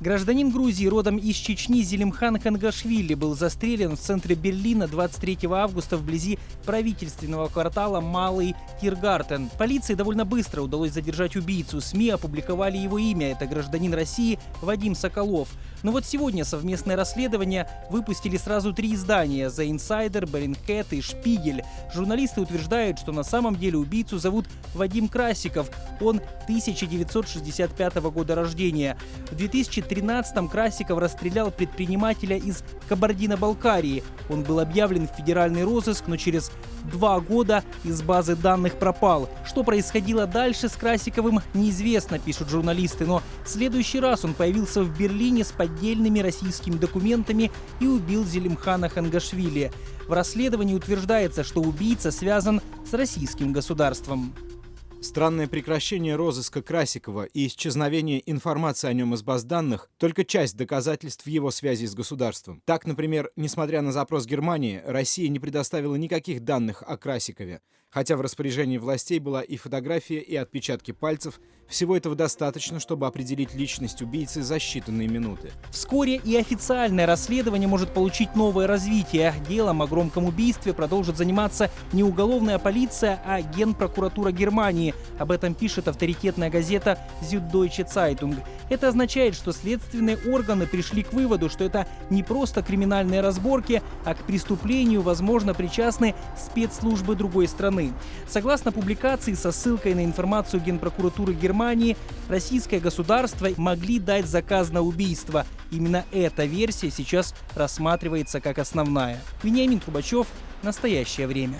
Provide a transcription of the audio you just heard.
Гражданин Грузии родом из Чечни Зелимхан Хангашвили был застрелен в центре Берлина 23 августа вблизи правительственного квартала Малый Тиргартен. Полиции довольно быстро удалось задержать убийцу. СМИ опубликовали его имя. Это гражданин России Вадим Соколов. Но вот сегодня совместное расследование выпустили сразу 3 издания – The Insider, Bellingcat и Шпигель. Журналисты утверждают, что на самом деле убийцу зовут Вадим Красиков. Он 1965 года рождения. В 2013-м Красиков расстрелял предпринимателя из Кабардино-Балкарии. Он был объявлен в федеральный розыск, но через 2 года из базы данных пропал. Что происходило дальше с Красиковым, неизвестно, пишут журналисты, но в следующий раз он появился в Берлине с поддельными российскими документами и убил Зелимхана Хангашвили. В расследовании утверждается, что убийца связан с российским государством. Странное прекращение розыска Красикова и исчезновение информации о нем из баз данных – только часть доказательств его связи с государством. Так, например, несмотря на запрос Германии, Россия не предоставила никаких данных о Красикове, хотя в распоряжении властей была и фотография, и отпечатки пальцев. Всего этого достаточно, чтобы определить личность убийцы за считанные минуты. Вскоре и официальное расследование может получить новое развитие. Делом о громком убийстве продолжит заниматься не уголовная полиция, а Генпрокуратура Германии. Об этом пишет авторитетная газета Süddeutsche Zeitung. Это означает, что следственные органы пришли к выводу, что это не просто криминальные разборки, а к преступлению, возможно, причастны спецслужбы другой страны. Согласно публикации со ссылкой на информацию Генпрокуратуры Германии, российское государство могли дать заказ на убийство. Именно эта версия сейчас рассматривается как основная. Вениамин Трубачев. Настоящее время.